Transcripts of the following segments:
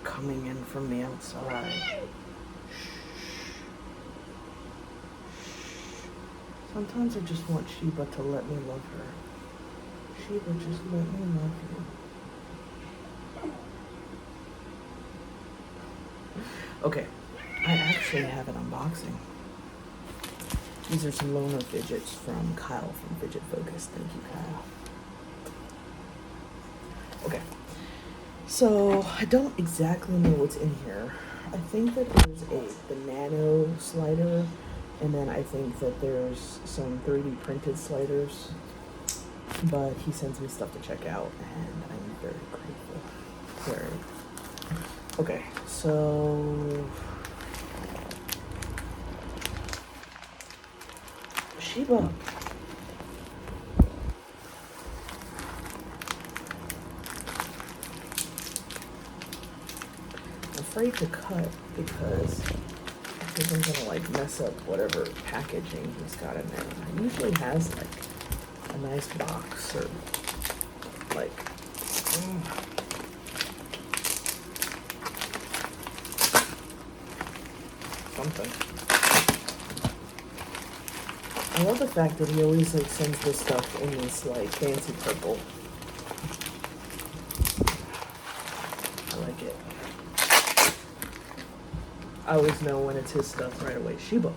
coming in from the outside. Sometimes I just want Sheba to let me love her. Sheba, just let me love you. Okay, I actually have an unboxing. These are some loaner fidgets from Kyle from Fidget Focus. Thank you, Kyle. Okay, so I don't exactly know what's in here. I think that there's the Nano slider, and then I think that there's some 3D printed sliders. But he sends me stuff to check out, and I'm very grateful. Very. Okay, so Sheba. I'm afraid to cut because I'm gonna like mess up whatever packaging he's got in there. He usually has like a nice box or like something. I love the fact that he always like sends this stuff in this like fancy purple. I like it. I always know when it's his stuff right away. Sheba.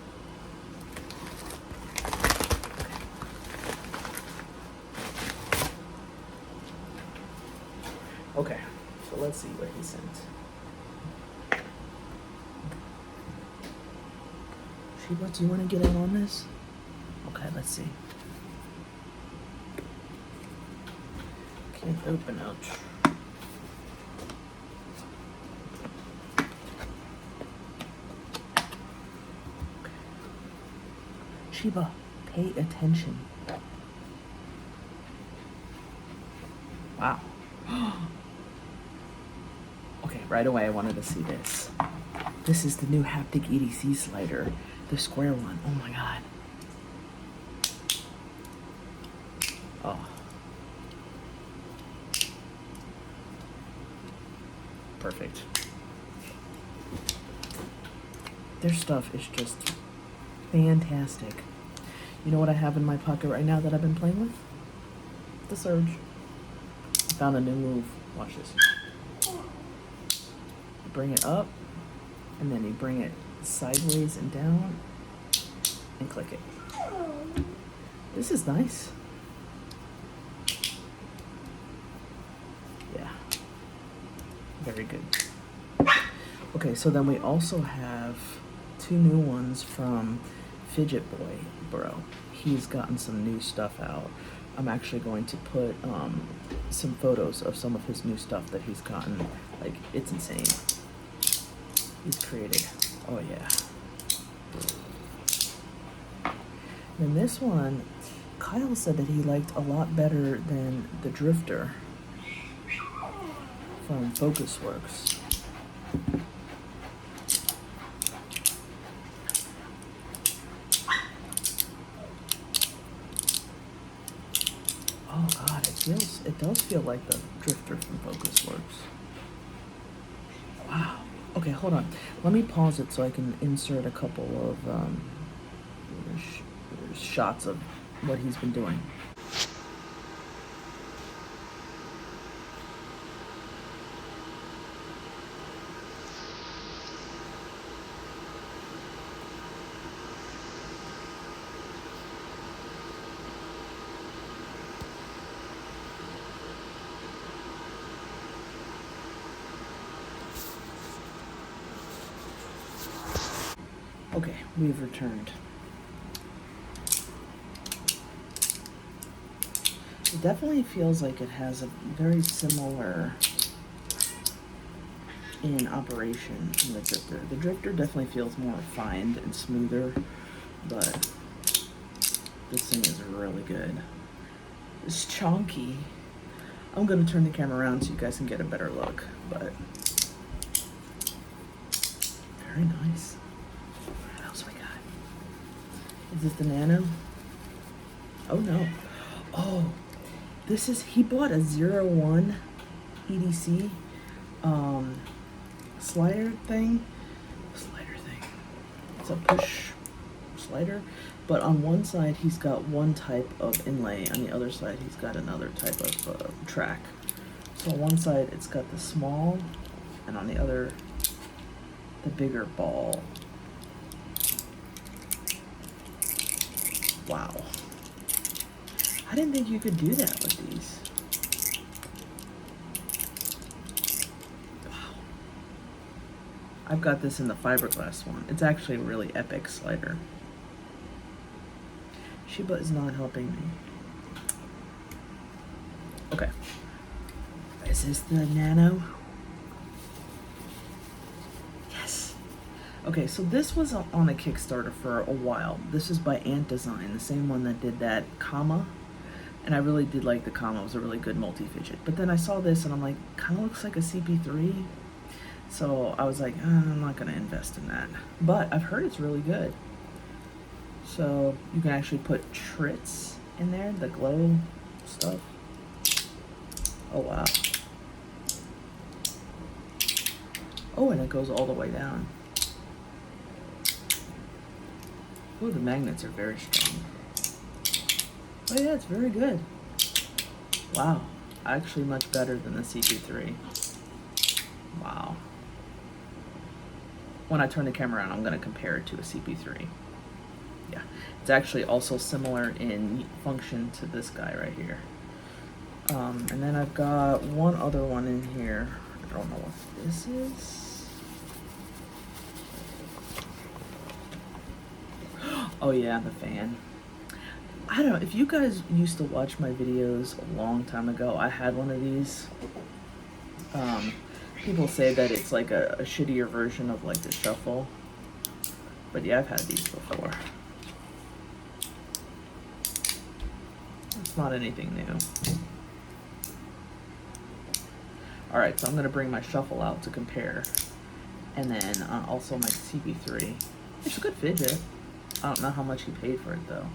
Okay, so let's see what he sent. Sheba, do you want to get in on this? Okay, let's see. Can't open out. Sheba, pay attention. Wow. Okay, right away I wanted to see this. This is the new haptic EDC slider, the square one. Oh my god. Oh. Perfect. Their stuff is just fantastic. You know what I have in my pocket right now that I've been playing with? The Surge. I found a new move. Watch this. You bring it up, and then you bring it sideways and down, and click it. This is nice. Yeah. Very good. Okay, so then we also have two new ones from Fidget Boy Bro. He's gotten some new stuff out. I'm actually going to put some photos of some of his new stuff that he's gotten. Like, it's insane. He's created. Oh yeah. And this one, Kyle said that he liked a lot better than the Drifter from FocusWorks. Oh god, it does feel like the Drifter from FocusWorks. Wow. Okay, hold on. Let me pause it so I can insert a couple of shots of what he's been doing. Okay, we've returned. It definitely feels like it has a very similar in operation in the Drifter. The Drifter definitely feels more refined and smoother, but this thing is really good. It's chunky. I'm gonna turn the camera around so you guys can get a better look, but very nice. What else we got? Is this the Nano? Oh no. Oh, this is, he bought a 01 EDC slider thing. It's a push slider, but on one side he's got one type of inlay, on the other side he's got another type of track. So on one side it's got the small, and on the other the bigger ball. Wow. I didn't think you could do that with these. Wow. I've got this in the fiberglass one. It's actually a really epic slider. Shiba is not helping me. Okay. Is this the Nano? Yes. Okay, so this was on a Kickstarter for a while. This is by Ant Design, the same one that did that comma. And I really did like the comma. It was a really good multi-fidget. But then I saw this and I'm like, kind of looks like a CP3. So I was like, I'm not going to invest in that. But I've heard it's really good. So you can actually put trits in there, the glow stuff. Oh, wow. Oh, and it goes all the way down. Oh, the magnets are very strong. Oh yeah, it's very good. Wow. Actually much better than the CP3. Wow. When I turn the camera around, I'm going to compare it to a CP3. Yeah. It's actually also similar in function to this guy right here. And then I've got one other one in here. I don't know what this is. Oh yeah, the fan. I don't know, if you guys used to watch my videos a long time ago, I had one of these. People say that it's like a shittier version of like the shuffle. But yeah, I've had these before. It's not anything new. Alright, so I'm going to bring my shuffle out to compare. And then also my CP3. It's a good fidget. I don't know how much he paid for it though.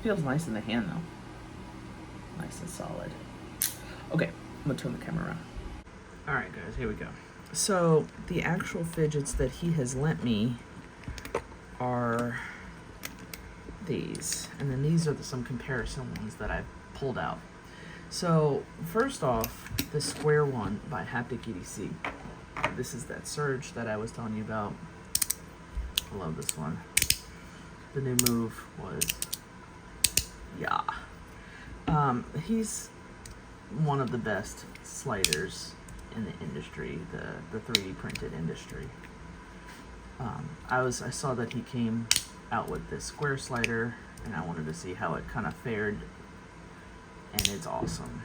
Feels nice in the hand though. Nice and solid. Okay, I'm gonna turn the camera around. Alright guys, here we go. So the actual fidgets that he has lent me are these. And then these are some comparison ones that I've pulled out. So first off, the square one by Haptic EDC. This is that Surge that I was telling you about. I love this one. The new move was yeah. He's one of the best sliders in the industry, the 3D printed industry. I saw that he came out with this square slider, and I wanted to see how it kind of fared, and it's awesome.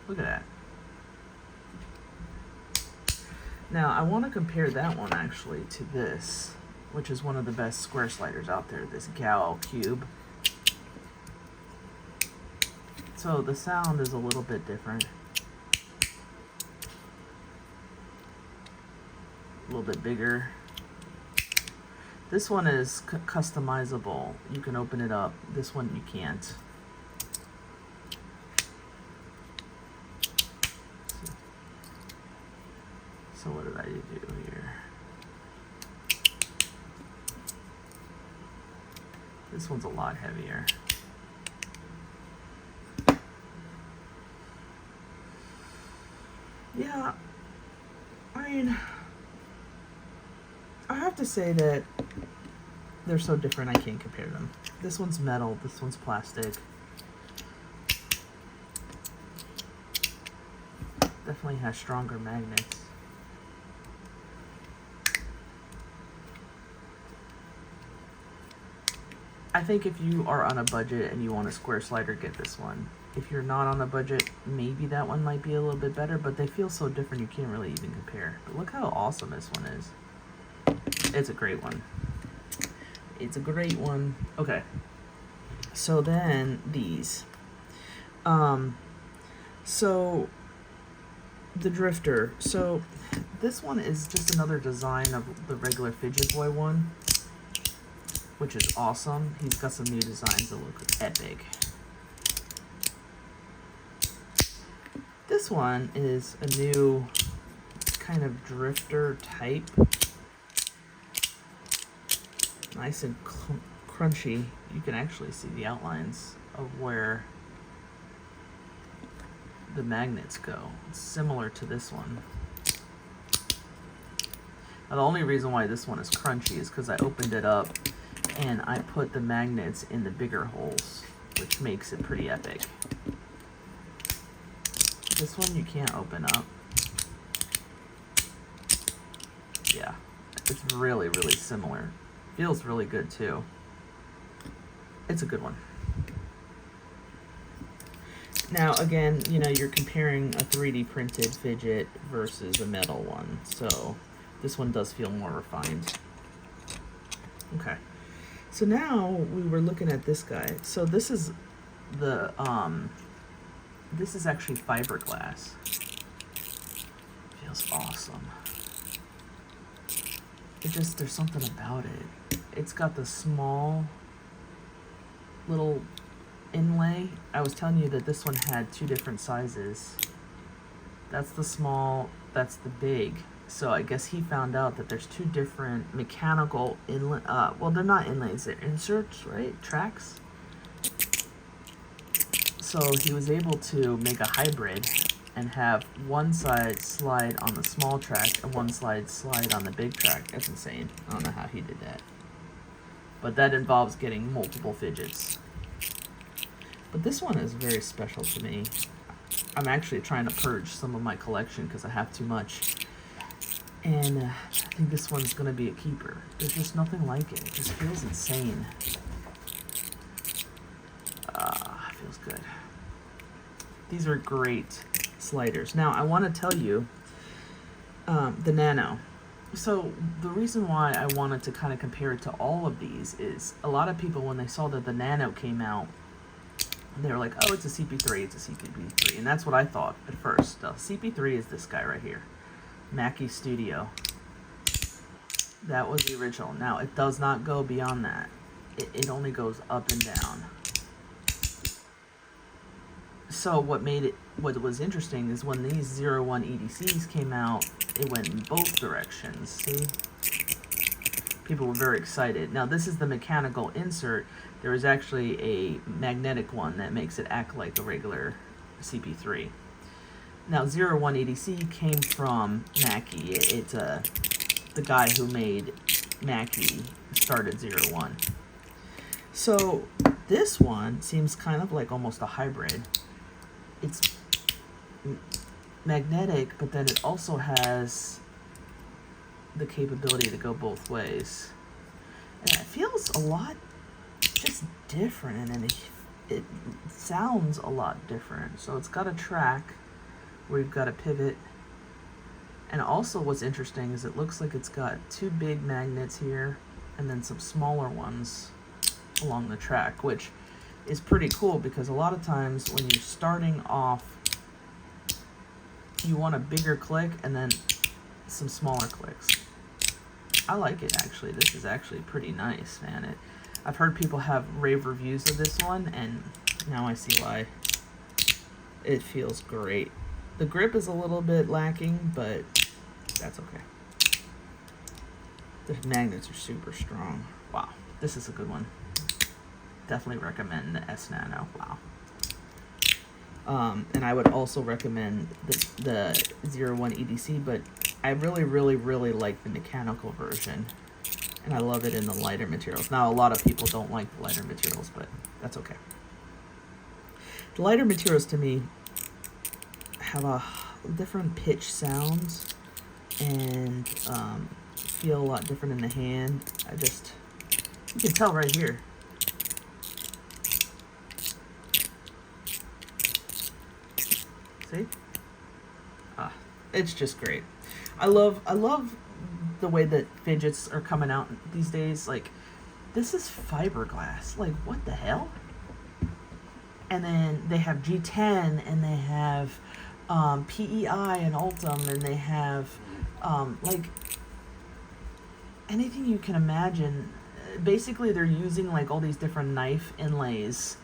Look at that. Now, I want to compare that one actually to this, which is one of the best square sliders out there, this Gal Cube. So the sound is a little bit different. A little bit bigger. This one is customizable. You can open it up. This one you can't. So what did I do here? This one's a lot heavier. Yeah, I mean, I have to say that they're so different I can't compare them. This one's metal, this one's plastic. Definitely has stronger magnets. I think if you are on a budget and you want a square slider, get this one. If you're not on a budget, maybe that one might be a little bit better, but they feel so different you can't really even compare. But look how awesome this one is. It's a great one. It's a great one. Okay. So then these. So the Drifter. So this one is just another design of the regular Fidget Boy one, which is awesome. He's got some new designs that look epic. This one is a new kind of drifter type. Nice and crunchy. You can actually see the outlines of where the magnets go. It's similar to this one. Now, the only reason why this one is crunchy is because I opened it up and I put the magnets in the bigger holes, which makes it pretty epic. This one you can't open up. Yeah, it's really, really similar. Feels really good too. It's a good one. Now again, you know, you're comparing a 3D printed Fidget versus a metal one, so this one does feel more refined. Okay, so now we were looking at this guy. So this is the this is actually fiberglass. Feels awesome. It just, there's something about it. It's got the small little inlay. I was telling you that this one had two different sizes. That's the small, that's the big. So I guess he found out that there's two different mechanical inlay, well, they're not inlays, they're inserts, right? Tracks. So he was able to make a hybrid and have one side slide on the small track and one side slide on the big track. That's insane. I don't know how he did that. But that involves getting multiple Fidgets. But this one is very special to me. I'm actually trying to purge some of my collection because I have too much. And I think this one's going to be a keeper. There's just nothing like it. It just feels insane. Feels good. These are great sliders. Now, I want to tell you the Nano. So the reason why I wanted to kind of compare it to all of these is a lot of people, when they saw that the Nano came out, they were like, oh, it's a CP3, it's a CP3. And that's what I thought at first. The CP3 is this guy right here, Mackie Studio. That was the original. Now, it does not go beyond that. It only goes up and down. So what was interesting is when these 01 EDCs came out, it went in both directions. See? People were very excited. Now this is the mechanical insert. There is actually a magnetic one that makes it act like a regular CP3. Now 01 EDC came from Mackie. It's the guy who made Mackie started 01. So this one seems kind of like almost a hybrid. It's magnetic, but then it also has the capability to go both ways. And it feels a lot just different, and it sounds a lot different. So it's got a track where you've got a pivot. And also what's interesting is it looks like it's got two big magnets here and then some smaller ones along the track, which is pretty cool because a lot of times when you're starting off, you want a bigger click and then some smaller clicks. I like it actually. This is actually pretty nice, man. I've heard people have rave reviews of this one, and now I see why. It feels great. The grip is a little bit lacking, but that's okay. The magnets are super strong. Wow, this is a good one. Definitely recommend the S Nano. Wow. And I would also recommend the 01 EDC, but I really like the mechanical version, and I love it in the lighter materials. Now, a lot of people don't like the lighter materials, but that's okay. The lighter materials to me have a different pitch sounds and feel a lot different in the hand. You can tell right here. See? It's just great. I love the way that Fidgets are coming out these days. Like, this is fiberglass. Like, what the hell? And then they have G10, and they have PEI and Ultim, and they have like anything you can imagine. Basically, they're using like all these different knife inlays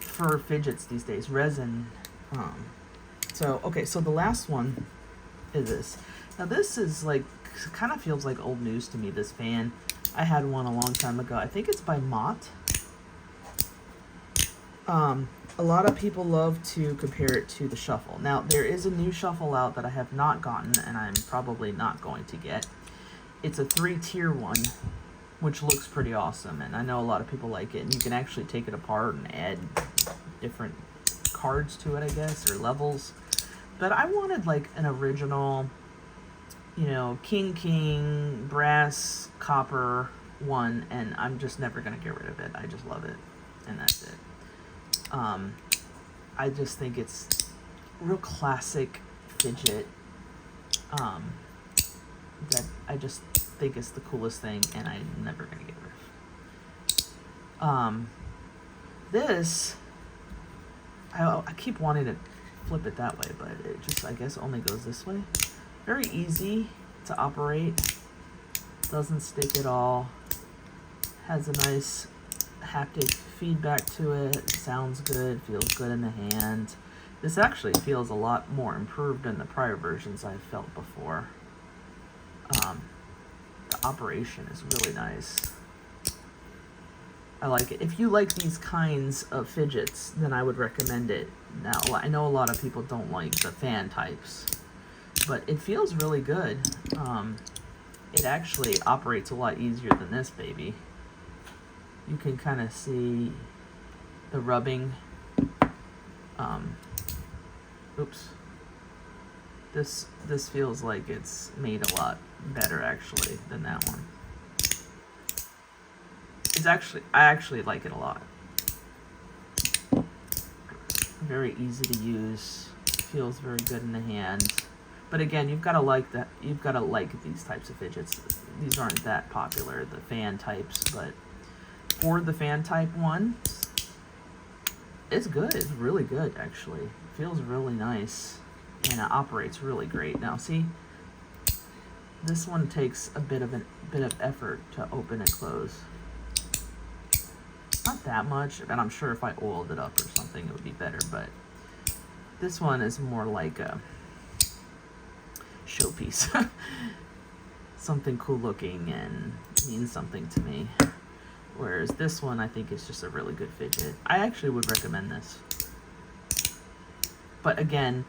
for Fidgets these days, resin. So the last one is this. Now this is like, kind of feels like old news to me, this fan. I had one a long time ago. I think it's by MOT. A lot of people love to compare it to the Shuffle. Now, there is a new Shuffle out that I have not gotten, and I'm probably not going to get. It's a 3-tier one, which looks pretty awesome, and I know a lot of people like it, and you can actually take it apart and add different cards to it, I guess, or levels. But I wanted, like, an original, you know, king, brass, copper one, and I'm just never going to get rid of it. I just love it, and that's it. I just think it's real classic Fidget. That I just think it's the coolest thing, and I'm never gonna get rid of. This I keep wanting to flip it that way, but it just, I guess, only goes this way. Very easy to operate. Doesn't stick at all. Has a nice haptic feedback to it. Sounds good, feels good in the hand. This actually feels a lot more improved than the prior versions I've felt before. The operation is really nice. I like it. If you like these kinds of fidgets, then I would recommend it. Now, I know a lot of people don't like the fan types, but it feels really good. It actually operates a lot easier than this baby. You can kind of see the rubbing. Oops. This feels like it's made a lot better actually than that one. I actually like it a lot. Very easy to use. Feels very good in the hand. But again, you've got to like that. You've got to like these types of fidgets. These aren't that popular, the fan types, but for the fan type one, it's good. It's really good actually. It feels really nice, and it operates really great. Now see, this one takes a bit of effort to open and close. Not that much, and I'm sure if I oiled it up or something it would be better, but this one is more like a showpiece. Something cool looking and means something to me. Whereas this one, I think, is just a really good fidget. I actually would recommend this. But again,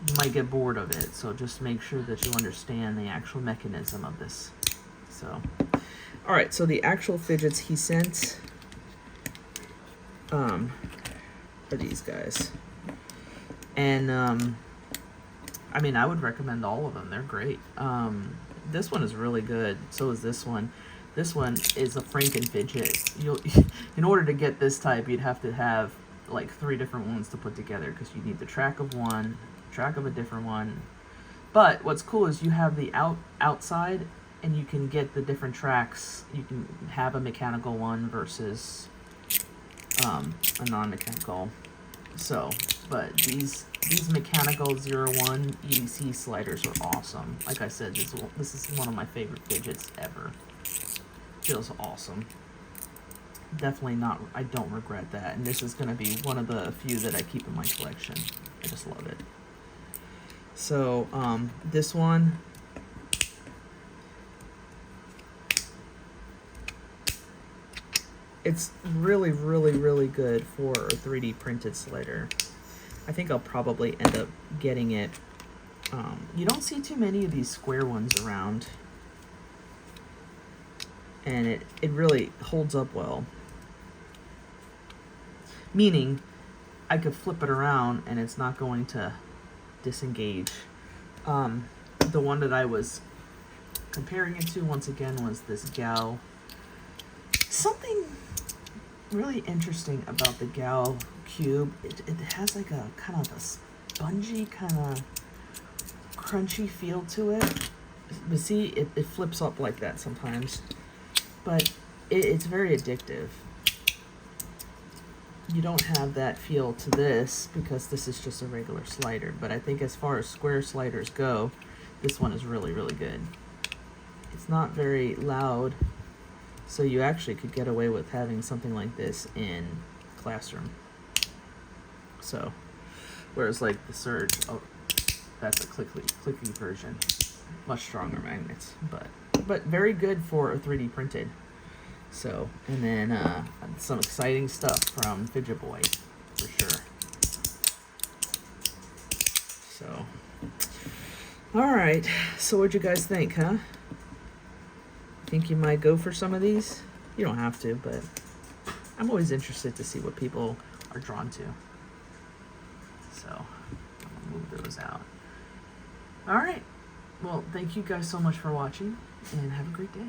you might get bored of it, so just make sure that you understand the actual mechanism of this. So, alright, so the actual fidgets he sent are these guys. And, I mean, I would recommend all of them. They're great. This one is really good. So is this one. This one is a Franken fidget. In order to get this type, you'd have to have like 3 different ones to put together, because you need the track of one, track of a different one. But what's cool is you have the outside, and you can get the different tracks. You can have a mechanical one versus a non-mechanical. So, but these mechanical 01 EDC sliders are awesome. Like I said, this is one of my favorite fidgets ever. Feels awesome. Definitely not, I don't regret that. And this is going to be one of the few that I keep in my collection. I just love it. So, this one, it's really, really, really good for a 3D printed slider. I think I'll probably end up getting it. You don't see too many of these square ones around. And it really holds up well. Meaning, I could flip it around and it's not going to disengage. The one that I was comparing it to, once again, was this Gao. Something really interesting about the Gao cube, it has like a kind of a spongy, kind of crunchy feel to it. But see, it flips up like that sometimes. But it's very addictive. You don't have that feel to this because this is just a regular slider. But I think as far as square sliders go, this one is really, really good. It's not very loud, so you actually could get away with having something like this in classroom. So, whereas like the Surge, oh, that's a clicky version. much stronger magnets, but very good for 3D printed. So, and then some exciting stuff from Fidget Boy, for sure. So, all right. So what'd you guys think, huh? Think you might go for some of these? You don't have to, but I'm always interested to see what people are drawn to. So, I'm gonna move those out. All right. Well, thank you guys so much for watching, and have a great day.